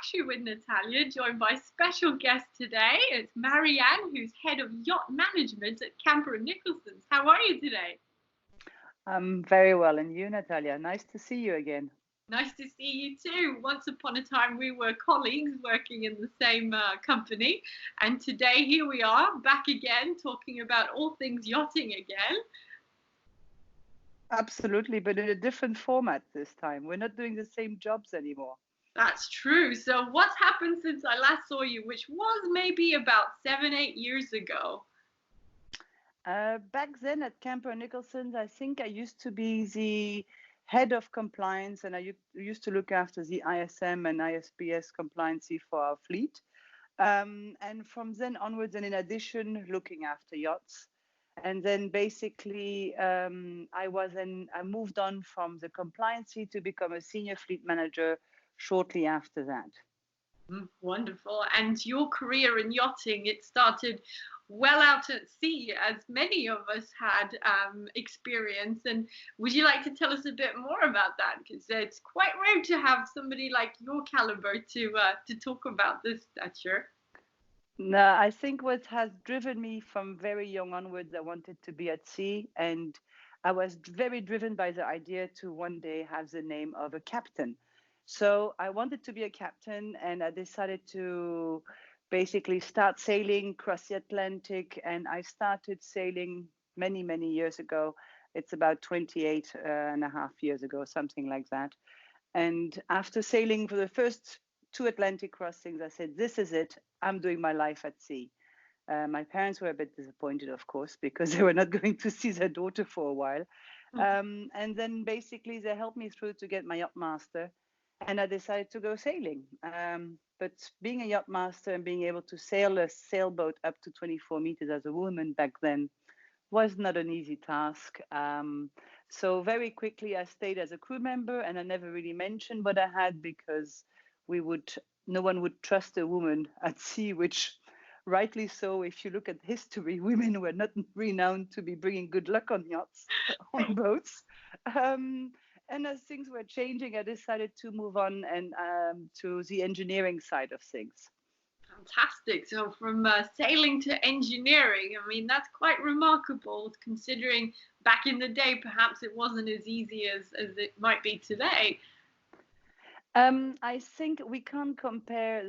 actually with Natalia, joined by special guest today. It's Marianne, who's head of yacht management at Camper and Nicholsons. How are you today? I'm very well. And you, Natalia? Nice to see you again. Nice to see you too. Once upon a time, we were colleagues working in the same company. And today, here we are back again, talking about all things yachting again. Absolutely, but in a different format this time. We're not doing the same jobs anymore. That's true. So, what's happened since I last saw you, which was maybe about 7, 8 years ago? Back then at Camper Nicholson's, I think I used to be the head of compliance, and used to look after the ISM and ISPS compliancy for our fleet. And from then onwards, and in addition, looking after yachts. And then basically, I moved on from the compliancy to become a senior fleet manager shortly after that. Wonderful. And your career in yachting, it started well out at sea, as many of us had experience. And would you like to tell us a bit more about that? Because it's quite rare to have somebody like your caliber to talk about this stature. No, I think what has driven me from very young onwards, I wanted to be at sea, and I was very driven by the idea to one day have the name of a captain. So I wanted to be a captain, and I decided to basically start sailing across the Atlantic. And I started sailing many, many years ago. It's about 28 and a half years ago, something like that. And after sailing for the first two Atlantic crossings, I said, this is it. I'm doing my life at sea. My parents were a bit disappointed, of course, because they were not going to see their daughter for a while. And then basically they helped me through to get my yacht master, and I decided to go sailing. But being a yacht master and being able to sail a sailboat up to 24 meters as a woman back then was not an easy task. So very quickly I stayed as a crew member, and I never really mentioned what I had because no one would trust a woman at sea, which rightly so. If you look at history, women were not renowned to be bringing good luck on yachts, on boats. Um, and as things were changing, I decided to move on and to the engineering side of things. Fantastic. So from sailing to engineering, I mean, that's quite remarkable considering back in the day, perhaps it wasn't as easy as it might be today. I think we can't compare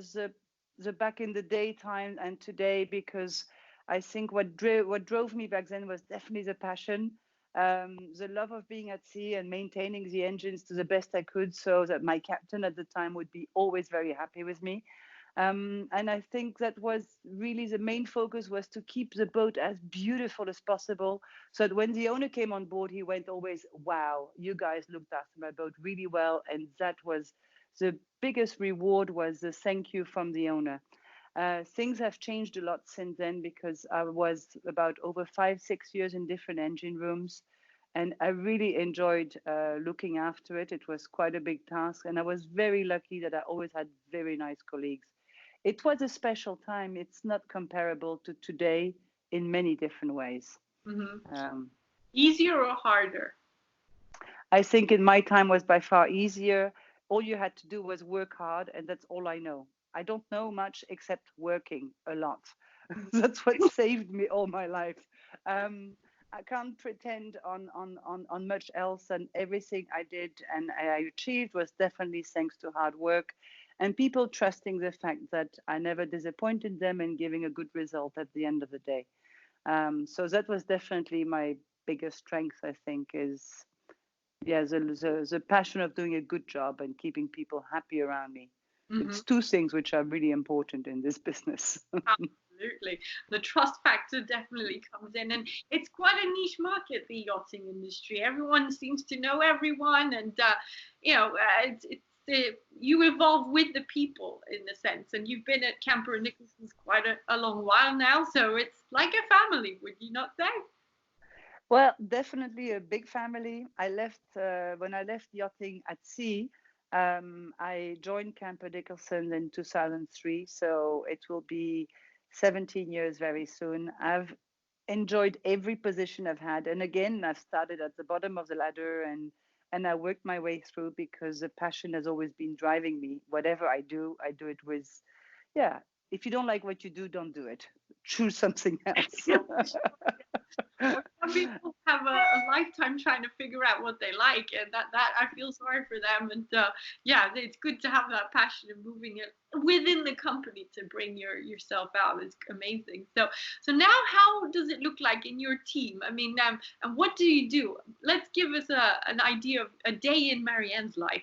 the back in the day time and today, because I think what drove me back then was definitely the passion, the love of being at sea and maintaining the engines to the best I could, so that my captain at the time would be always very happy with me. And I think that was really the main focus, was to keep the boat as beautiful as possible, so that when the owner came on board, he went always, wow, you guys looked after my boat really well. And that was the biggest reward, was the thank you from the owner. Things have changed a lot since then, because I was about over 5, 6 years in different engine rooms, and I really enjoyed looking after it. It was quite a big task, and I was very lucky that I always had very nice colleagues. It was a special time. It's not comparable to today in many different ways. Hmm. Um, Easier or harder? I think in my time was by far easier. All you had to do was work hard, and that's all I know. I don't know much except working a lot. That's what saved me all my life. Um, I can't pretend on much else, and everything I did and I achieved was definitely thanks to hard work and people trusting the fact that I never disappointed them and giving a good result at the end of the day. So that was definitely my biggest strength, I think, is yeah, the passion of doing a good job and keeping people happy around me. Hmm. It's two things which are really important in this business. Absolutely. The trust factor definitely comes in, and it's quite a niche market, the yachting industry. Everyone seems to know everyone, and you evolve with the people in a sense. And you've been at Camper and Nicholson's quite a long while now, so it's like a family, would you not say? Well, definitely a big family. When I left yachting at sea. I joined Camper Dickelson in 2003, so it will be 17 years very soon. I've enjoyed every position I've had, and again, I've started at the bottom of the ladder, and and I worked my way through because the passion has always been driving me. Whatever I do it with, yeah. If you don't like what you do, don't do it. Choose something else. Or some people have a lifetime trying to figure out what they like, and that I feel sorry for them. And yeah, it's good to have that passion of moving it within the company to bring yourself out. It's amazing. So now, how does it look like in your team? I mean, and what do you do? Let's give us an idea of a day in Marianne's life.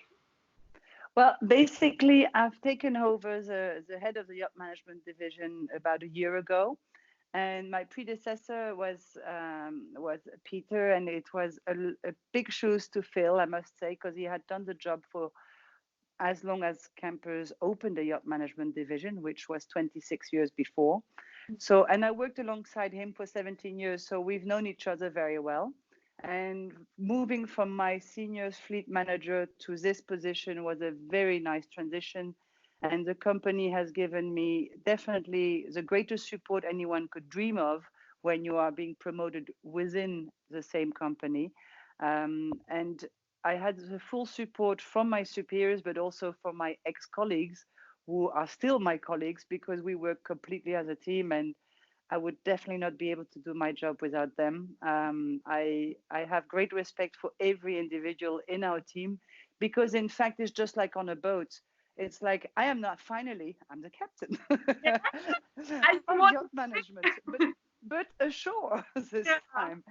Well, basically, I've taken over the head of the yacht management division about a year ago, and my predecessor was Peter, and it was a big shoes to fill, I must say, because he had done the job for as long as Campers opened the yacht management division, which was 26 years before. So, and I worked alongside him for 17 years, so we've known each other very well. And moving from my senior fleet manager to this position was a very nice transition. And the company has given me definitely the greatest support anyone could dream of when you are being promoted within the same company. And I had the full support from my superiors, but also from my ex-colleagues who are still my colleagues because we work completely as a team, and I would definitely not be able to do my job without them. I have great respect for every individual in our team because, in fact, it's just like on a boat. It's like I am not finally, I'm the captain Yeah, I of want. yacht management, but ashore this Yeah. time.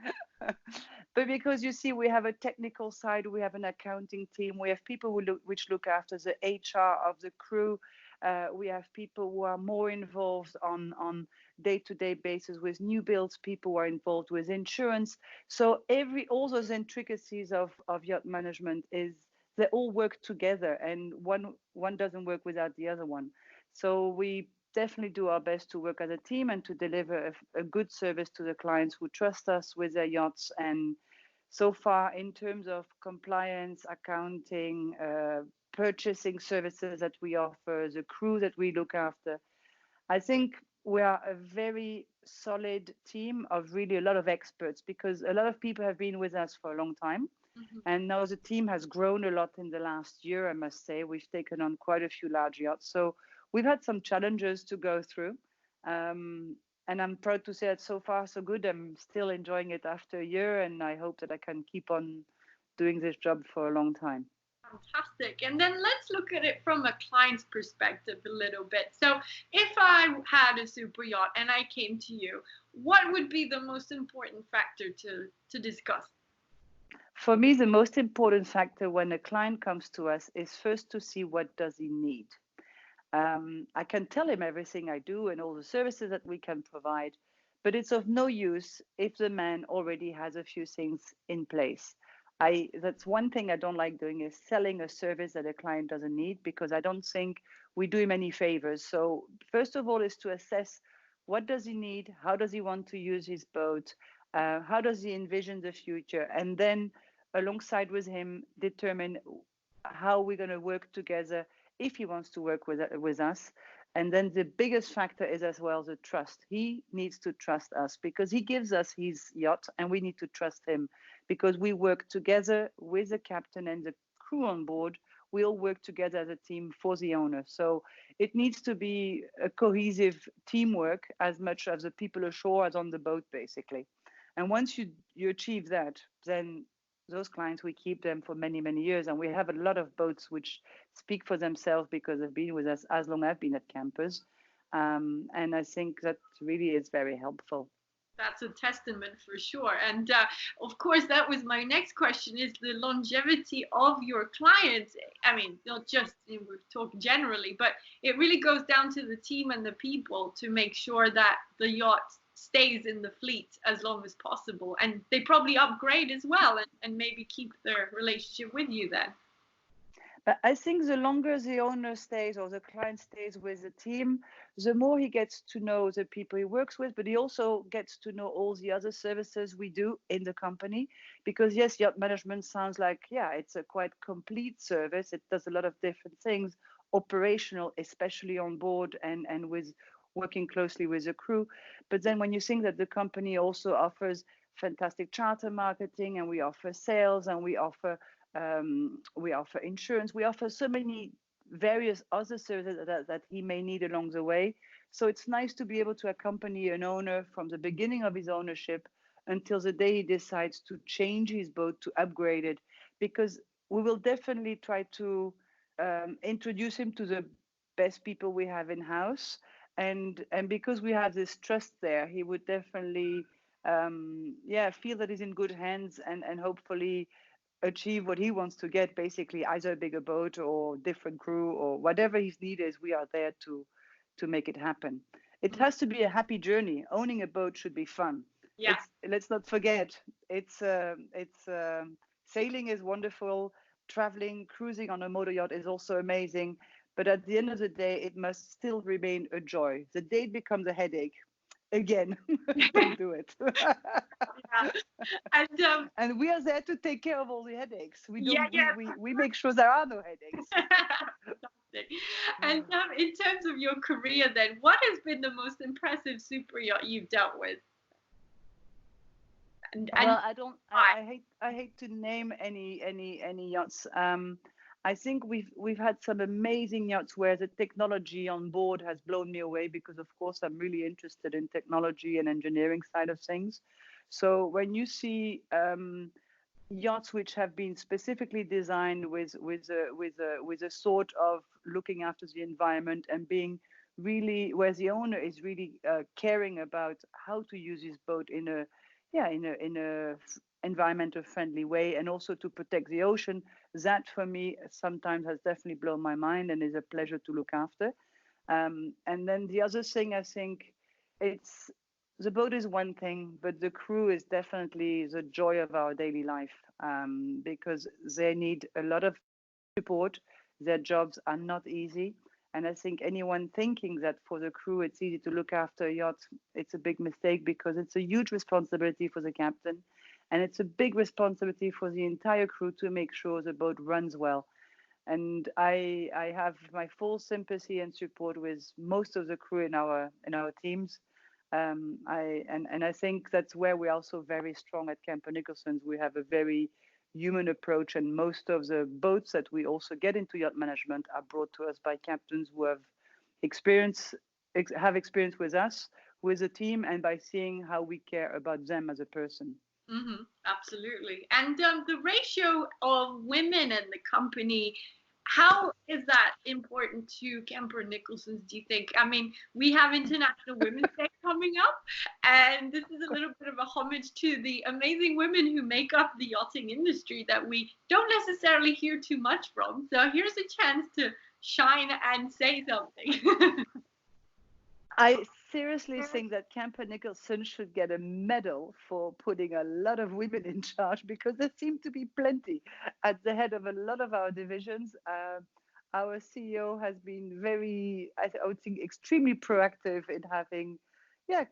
But because you see, we have a technical side, we have an accounting team, we have people which look after the HR of the crew. We have people who are more involved on day-to-day basis with new builds, people who are involved with insurance. So all those intricacies of yacht management is they all work together, and one doesn't work without the other one. So we definitely do our best to work as a team and to deliver a good service to the clients who trust us with their yachts. And so far, in terms of compliance, accounting, purchasing services that we offer, the crew that we look after, I think we are a very solid team of really a lot of experts because a lot of people have been with us for a long time. Mhm. And now the team has grown a lot in the last year, I must say. We've taken on quite a few large yachts. So we've had some challenges to go through. Um, and I'm proud to say that so far, so good. I'm still enjoying it after a year, and I hope that I can keep on doing this job for a long time. Fantastic. And then let's look at it from a client's perspective a little bit. So, if I had a super yacht and I came to you, what would be the most important factor to discuss? For me, the most important factor when a client comes to us is first to see what does he need. I can tell him everything I do and all the services that we can provide, but it's of no use if the man already has a few things in place. That's one thing I don't like doing is selling a service that a client doesn't need because I don't think we do him any favors. So first of all is to assess what does he need, how does he want to use his boat, how does he envision the future, and then alongside with him determine how we're going to work together if he wants to work with us. And then the biggest factor is as well the trust. He needs to trust us because he gives us his yacht and we need to trust him because we work together with the captain and the crew on board. We all work together as a team for the owner. So it needs to be a cohesive teamwork as much as the people ashore as on the boat, basically. And once you achieve that, then those clients, we keep them for many, many years. And we have a lot of boats which speak for themselves because they've been with us as long as I've been at Campers. And I think that really is very helpful. That's a testament for sure. And of course, that was my next question: is the longevity of your clients? I mean, not just we're talking generally, but it really goes down to the team and the people to make sure that the yacht stays in the fleet as long as possible. And they probably upgrade as well and maybe keep their relationship with you then. But I think the longer the owner stays or the client stays with the team, the more he gets to know the people he works with, but he also gets to know all the other services we do in the company. Because yes, yacht management sounds like, yeah, it's a quite complete service. It does a lot of different things, operational, especially on board and with working closely with the crew. But then when you think that the company also offers fantastic charter marketing and we offer sales and we offer We offer insurance. We offer so many various other services that he may need along the way. So it's nice to be able to accompany an owner from the beginning of his ownership until the day he decides to change his boat, to upgrade it, because we will definitely try to introduce him to the best people we have in house, and because we have this trust there, he would definitely feel that he's in good hands, and hopefully achieve what he wants to get, basically either a bigger boat or different crew or whatever his need is. We are there to make it happen. It has to be a happy journey. Owning a boat should be fun. Yeah. Let's not forget, it's sailing is wonderful. Traveling, cruising on a motor yacht is also amazing. But at the end of the day, it must still remain a joy. The day it becomes a headache, again, don't do it. Yeah. And And we are there to take care of all the headaches. We yeah, don't. yeah. We make sure there are no headaches. Fantastic. And in terms of your career, then, what has been the most impressive super yacht you've dealt with? And Well, I don't. I hate to name any yachts. I think we've had some amazing yachts where the technology on board has blown me away, because of course I'm really interested in technology and engineering side of things. So when you see yachts which have been specifically designed with a sort of looking after the environment, and being really where the owner is really caring about how to use his boat in a environmental friendly way, and also to protect the ocean, that for me sometimes has definitely blown my mind and is a pleasure to look after. And then the other thing, I think, it's the boat is one thing, but the crew is definitely the joy of our daily life, because they need a lot of support. Their jobs are not easy. And I think anyone thinking that for the crew it's easy to look after a yacht, it's a big mistake, because it's a huge responsibility for the captain. And it's a big responsibility for the entire crew to make sure the boat runs well. And I have my full sympathy and support with most of the crew in our teams. And I think that's where we're also very strong at Camper Nicholsons. We have a very human approach, and most of the boats that we also get into yacht management are brought to us by captains who have experience with us, with the team, and by seeing how we care about them as a person. Absolutely. And the ratio of women in the company, how is that important to Kemper Nicholson's, do you think? I mean, we have International Women's Day coming up, and this is a little bit of a homage to the amazing women who make up the yachting industry that we don't necessarily hear too much from. So here's a chance to shine and say something. I seriously think that Camper Nicholson should get a medal for putting a lot of women in charge, because there seem to be plenty at the head of a lot of our divisions. Our CEO has been very, I would think, extremely proactive in having,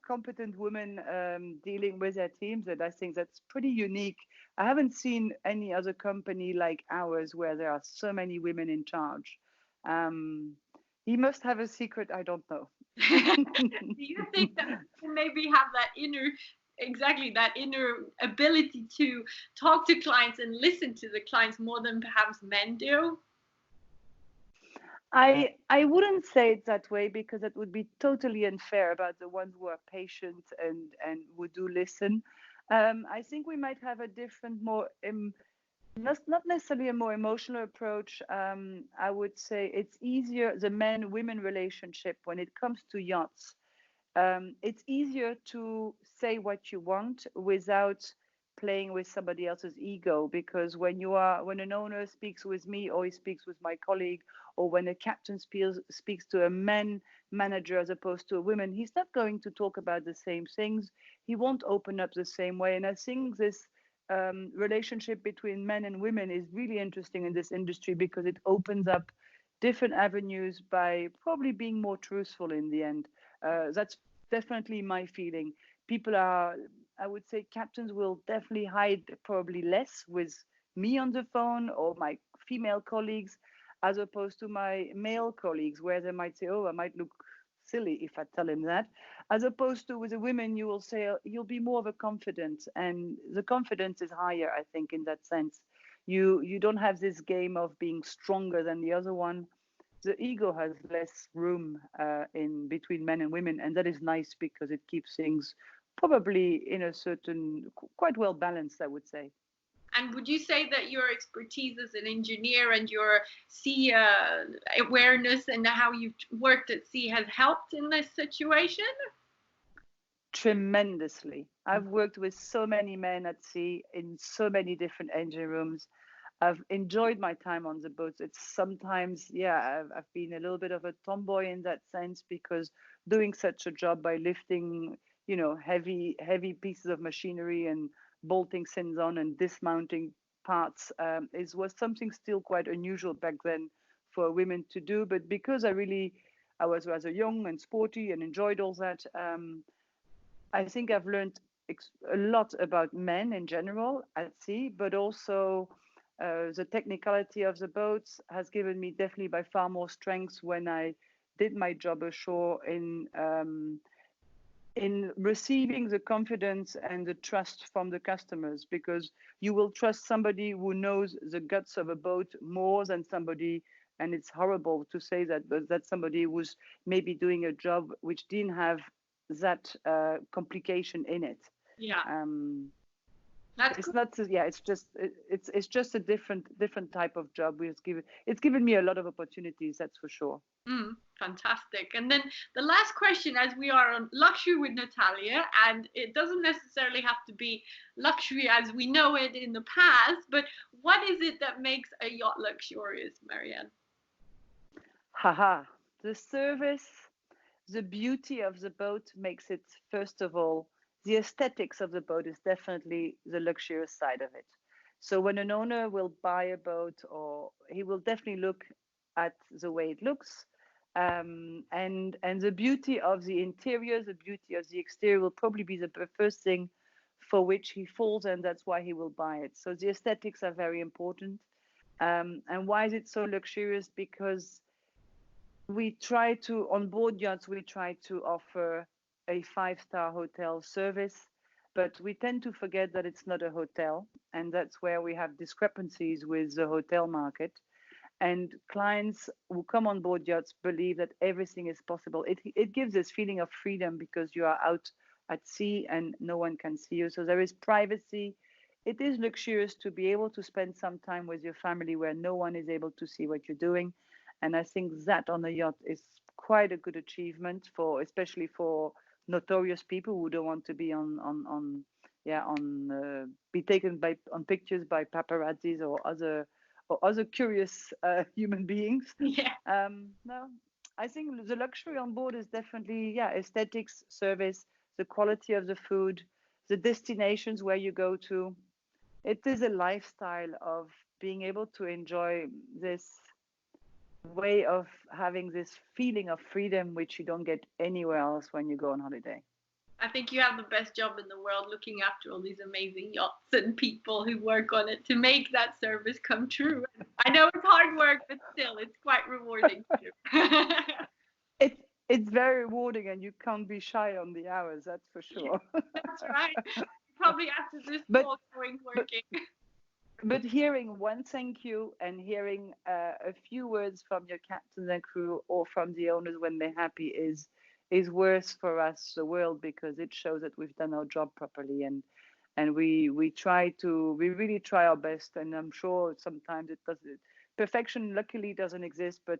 competent women dealing with their teams, and I think that's pretty unique. I haven't seen any other company like ours where there are so many women in charge. He must have a secret I don't know. Do you think that maybe have that inner ability to talk to clients and listen to the clients more than perhaps men do? I wouldn't say it that way, because it would be totally unfair about the ones who are patient and who do listen. I think we might have a different, more not necessarily a more emotional approach. I would say it's easier, the men-women relationship when it comes to yachts. It's easier to say what you want without playing with somebody else's ego, because when an owner speaks with me, or he speaks with my colleague, or when a captain speaks to a man manager as opposed to a woman, he's not going to talk about the same things. He won't open up the same way. And I think this relationship between men and women is really interesting in this industry, because it opens up different avenues by probably being more truthful in the end. That's definitely my feeling. People are, I would say, captains will definitely hide probably less with me on the phone, or my female colleagues, as opposed to my male colleagues, where they might say, oh, I might look silly if I tell him that. As opposed to with the women, you will say, you'll be more of a confidence, and the confidence is higher, I think, in that sense. You don't have this game of being stronger than the other one. The ego has less room in between men and women, and that is nice because it keeps things probably in a certain quite well balanced, I would say. And would you say that your expertise as an engineer and your sea awareness and how you've worked at sea has helped in this situation? Tremendously. I've worked with so many men at sea in so many different engine rooms. I've enjoyed my time on the boats. It's sometimes, yeah, I've been a little bit of a tomboy in that sense because doing such a job by lifting, heavy pieces of machinery and bolting things on and dismounting parts was something still quite unusual back then for women to do. But because I was rather young and sporty and enjoyed all that, I think I've learned a lot about men in general at sea, but also the technicality of the boats has given me definitely by far more strength when I did my job ashore in receiving the confidence and the trust from the customers, because you will trust somebody who knows the guts of a boat more than somebody, and it's horrible to say that, but that somebody was maybe doing a job which didn't have that complication in it. Yeah. That's it's good. Not, yeah, it's just a different type of job. It's given me a lot of opportunities, that's for sure. Fantastic. And then the last question, as we are on luxury with Natalia, and it doesn't necessarily have to be luxury as we know it in the past, but what is it that makes a yacht luxurious, Marianne? The service, the beauty of the boat makes it, first of all, the aesthetics of the boat is definitely the luxurious side of it. So when an owner will buy a boat, or he will definitely look at the way it looks, and the beauty of the interior, the beauty of the exterior will probably be the first thing for which he falls, and that's why he will buy it. So the aesthetics are very important. And why is it so luxurious? Because on board yachts, we try to offer a 5-star hotel service, but we tend to forget that it's not a hotel, and that's where we have discrepancies with the hotel market. And clients who come on board yachts believe that everything is possible. It gives this feeling of freedom because you are out at sea and no one can see you. So there is privacy. It is luxurious to be able to spend some time with your family where no one is able to see what you're doing. And I think that on a yacht is quite a good achievement especially for notorious people who don't want to be be taken on pictures by paparazzis or other curious human beings. Yeah. No, I think the luxury on board is definitely, aesthetics, service, the quality of the food, the destinations where you go to. It is a lifestyle of being able to enjoy this way of having this feeling of freedom, which you don't get anywhere else when you go on holiday. I think you have the best job in the world looking after all these amazing yachts and people who work on it to make that service come true. I know it's hard work, but still, it's quite rewarding too. It's very rewarding, and you can't be shy on the hours, that's for sure. Yeah, that's right. Probably after this call going working. But hearing one thank you and hearing a few words from your captain and crew or from the owners when they're happy is worth for us the world, because it shows that we've done our job properly, and we really try our best. And I'm sure sometimes perfection luckily doesn't exist, but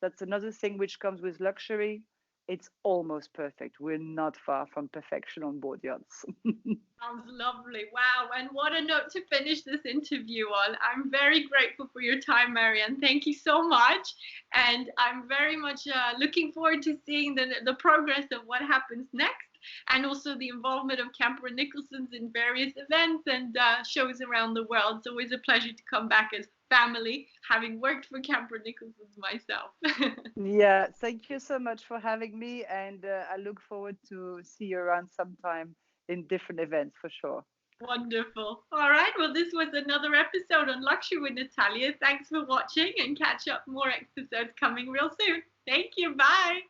that's another thing which comes with luxury. It's almost perfect. We're not far from perfection on board yachts. Sounds lovely. Wow. And what a note to finish this interview on. I'm very grateful for your time, Marianne. Thank you so much. And I'm very much looking forward to seeing the progress of what happens next, and also the involvement of Camper Nicholsons in various events and shows around the world. It's always a pleasure to come back as family, having worked for Camper Nicholsons myself. Yeah, thank you so much for having me, and I look forward to see you around sometime in different events for sure. Wonderful. All right, well, this was another episode on Luxury with Natalia. Thanks for watching, and catch up more episodes coming real soon. Thank you. Bye.